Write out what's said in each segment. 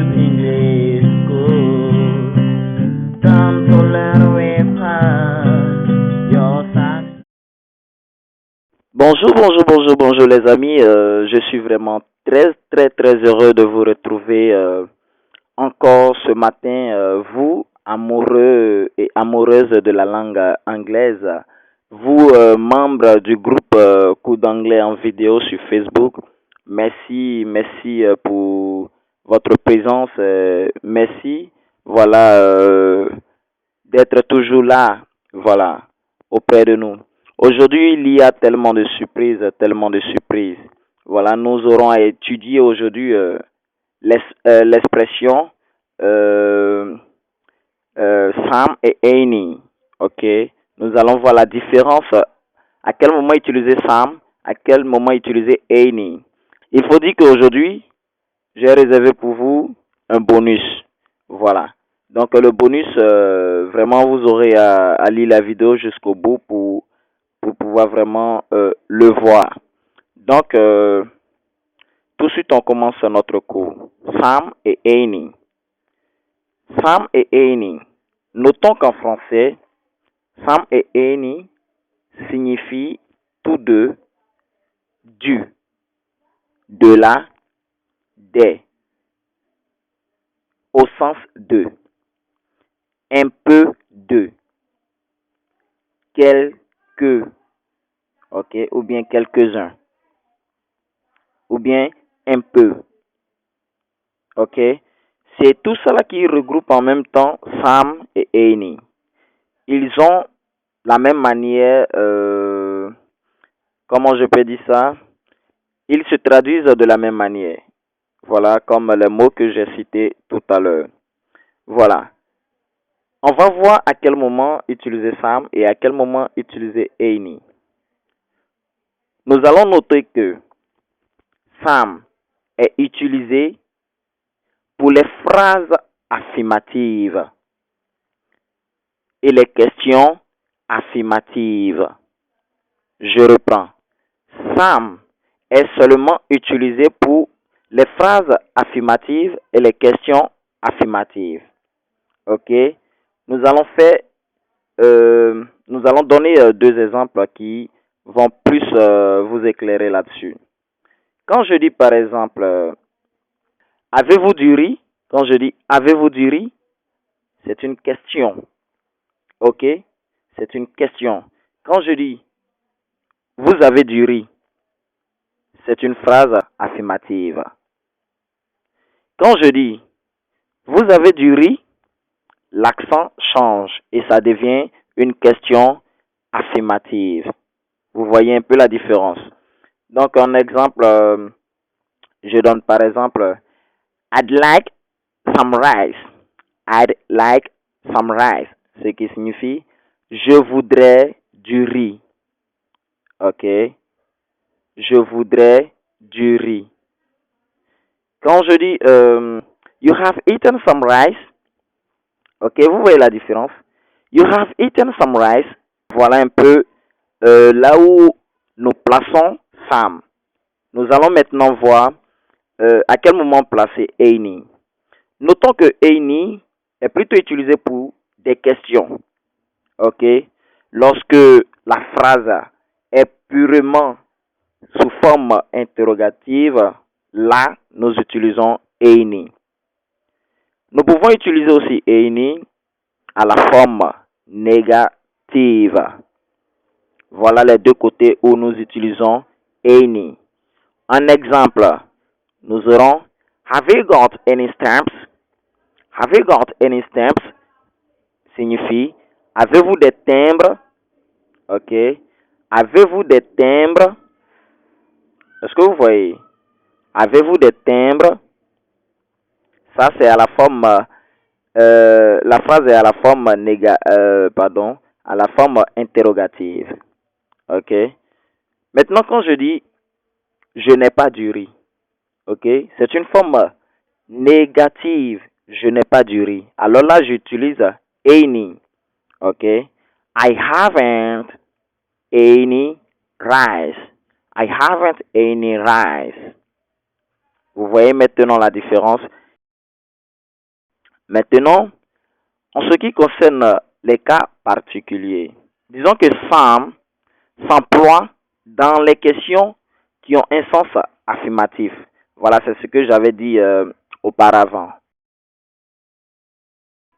English school. Time to learn with us. Your success. Bonjour les amis. Je suis vraiment très heureux de vous retrouver encore ce matin, vous, amoureux et amoureuses de la langue anglaise, vous, membres du groupe Cours d'anglais en vidéo sur Facebook. Merci pour votre présence. Merci, voilà, d'être toujours là, voilà, auprès de nous. Aujourd'hui, il y a tellement de surprises. Voilà, nous aurons à étudier aujourd'hui l'expression Sam et Annie. Ok, nous allons voir la différence. À quel moment utiliser Sam, à quel moment utiliser Annie. Il faut dire qu'aujourd'hui, j'ai réservé pour vous un bonus. Voilà. Donc le bonus, vraiment, vous aurez à lire la vidéo jusqu'au bout pour pouvoir vraiment le voir. Donc, tout de suite, on commence notre cours. Sam et Annie. Sam et Annie. Notons qu'en français, Sam et Annie signifient tous deux du, de la, des, au sens de, un peu de, quelques, ok, ou bien quelques-uns, ou bien un peu, ok. C'est tout cela qui regroupe en même temps Sam et Annie. Ils ont la même manière, comment je peux dire ça? Ils se traduisent de la même manière. Voilà, comme les mots que j'ai cités tout à l'heure. Voilà. On va voir à quel moment utiliser Sam et à quel moment utiliser Annie. Nous allons noter que Sam est utilisé pour les phrases affirmatives et les questions affirmatives. Je reprends. Sam est seulement utilisé pour les phrases affirmatives et les questions affirmatives. Ok? Nous allons donner deux exemples qui vont plus vous éclairer là-dessus. Quand je dis par exemple, avez-vous du riz? Quand je dis avez-vous du riz? C'est une question. Ok? C'est une question. Quand je dis vous avez du riz, c'est une phrase affirmative. Quand je dis vous avez du riz, l'accent change et ça devient une question affirmative. Vous voyez un peu la différence. Donc, un exemple, je donne par exemple, I'd like some rice. I'd like some rice. Ce qui signifie, je voudrais du riz. Ok? Je voudrais du riz. Quand je dis, you have eaten some rice. Ok, vous voyez la différence? You have eaten some rice. Voilà un peu là où nous plaçons Sam. Nous allons maintenant voir à quel moment placer Annie. Notons que Annie est plutôt utilisé pour des questions. Ok? Lorsque la phrase est purement sous forme interrogative, là, nous utilisons Annie. Nous pouvons utiliser aussi Annie à la forme négative. Voilà les deux côtés où nous utilisons Annie. Un exemple, nous aurons Have you got any stamps? Have you got any stamps? Signifie avez-vous des timbres? Ok. Avez-vous des timbres? Est-ce que vous voyez? Avez-vous des timbres? Ça c'est à la forme la phrase est à la forme à la forme interrogative. Ok. Maintenant quand je dis je n'ai pas du riz. Ok, c'est une forme négative. Je n'ai pas du riz. Alors là, j'utilise any. Ok, I haven't any rice. I haven't any rice. Vous voyez maintenant la différence. Maintenant, en ce qui concerne les cas particuliers, disons que Sam s'emploie dans les questions qui ont un sens affirmatif. Voilà, c'est ce que j'avais dit auparavant.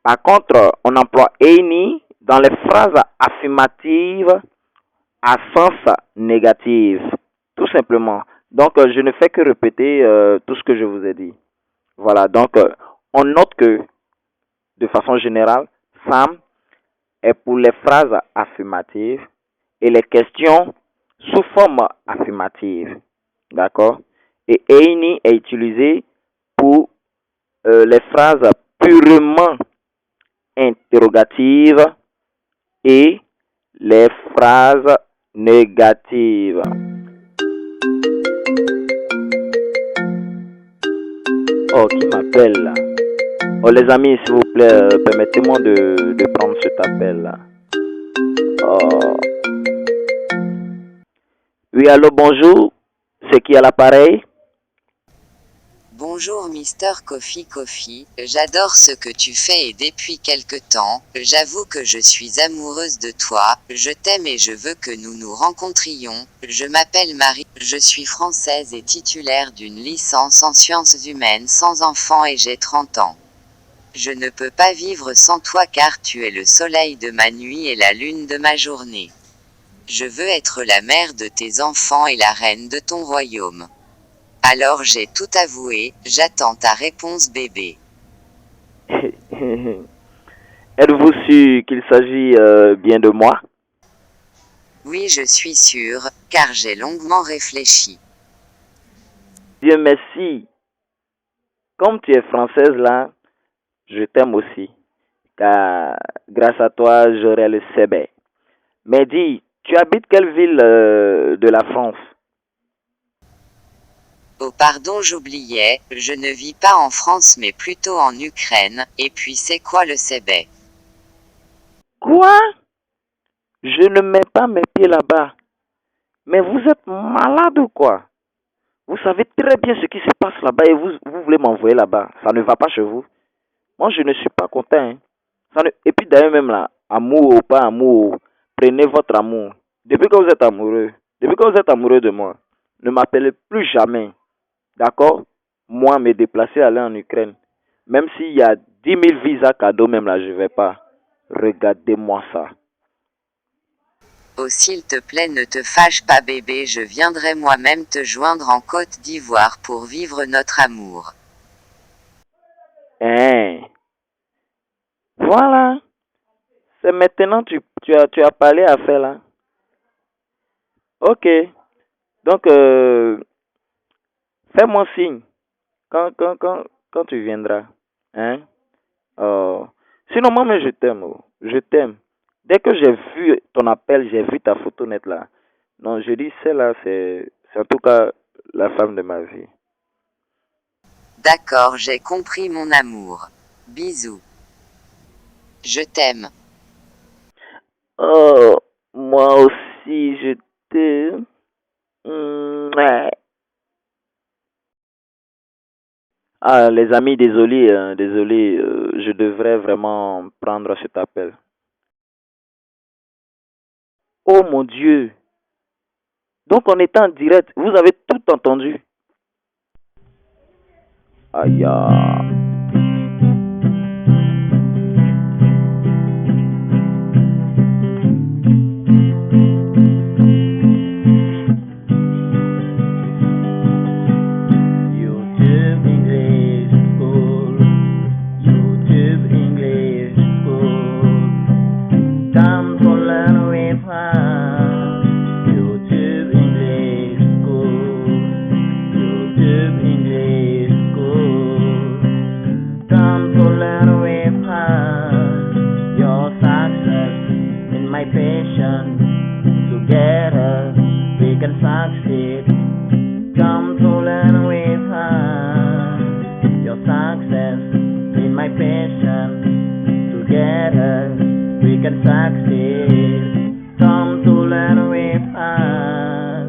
Par contre, on emploie any dans les phrases affirmatives à sens négatif, tout simplement. Donc, je ne fais que répéter tout ce que je vous ai dit. Voilà, donc, on note que, de façon générale, Sam est pour les phrases affirmatives et les questions sous forme affirmative. D'accord? Et any est utilisé pour les phrases purement interrogatives et les phrases négatives. Oh, qui m'appelle là? Oh, les amis, s'il vous plaît, permettez-moi de prendre cet appel là. Oh. Oui, allô, bonjour. C'est qui à l'appareil? Bonjour Mister Coffee, j'adore ce que tu fais et depuis quelque temps, j'avoue que je suis amoureuse de toi, je t'aime et je veux que nous nous rencontrions. Je m'appelle Marie, je suis française et titulaire d'une licence en sciences humaines sans enfant et j'ai 30 ans. Je ne peux pas vivre sans toi car tu es le soleil de ma nuit et la lune de ma journée. Je veux être la mère de tes enfants et la reine de ton royaume. Alors j'ai tout avoué, j'attends ta réponse bébé. Êtes-vous sûr qu'il s'agit bien de moi? Oui, je suis sûre, car j'ai longuement réfléchi. Dieu merci. Comme tu es française là, je t'aime aussi. Car grâce à toi, j'aurai le CB. Mais dis, tu habites quelle ville de la France? Oh pardon, j'oubliais, je ne vis pas en France mais plutôt en Ukraine, et puis c'est quoi le Québec? Quoi? Je ne mets pas mes pieds là-bas. Mais vous êtes malade ou quoi? Vous savez très bien ce qui se passe là-bas et vous voulez m'envoyer là-bas. Ça ne va pas chez vous. Moi, je ne suis pas content. Hein. Et puis d'ailleurs même là, amour ou pas amour, prenez votre amour. Depuis que vous êtes amoureux de moi, ne m'appelez plus jamais. D'accord? Moi, me déplacer, aller en Ukraine. Même s'il y a 10 000 visas cadeaux, même là, je ne vais pas. Regardez-moi ça. Oh s'il te plaît ne te fâche pas bébé, je viendrai moi-même te joindre en Côte d'Ivoire pour vivre notre amour. Hein? Voilà. C'est maintenant que tu as parlé à faire là. Ok. Donc, fais-moi signe quand tu viendras. Hein? Oh. Sinon, moi, mais je t'aime. Oh. Je t'aime. Dès que j'ai vu ton appel, j'ai vu ta photo nette là. Non, je dis, celle-là, c'est en tout cas la femme de ma vie. D'accord, j'ai compris mon amour. Bisous. Je t'aime. Oh, moi aussi, je t'aime. Ouais. Ah, les amis, désolé, hein, désolé, je devrais vraiment prendre cet appel. Oh mon Dieu! Donc on était en direct, vous avez tout entendu. Aïe. YouTube English School. YouTube English School. Time to learn with us. YouTube English School. YouTube English School. Time to learn with us. Your success in my passion. Together we can succeed. Come to learn with us. Your success in my passion. Together we can succeed. Come to learn with us.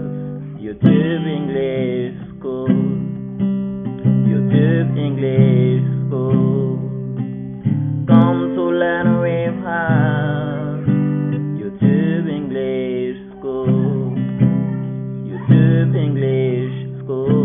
YouTube English School. YouTube English School. YouTube English School.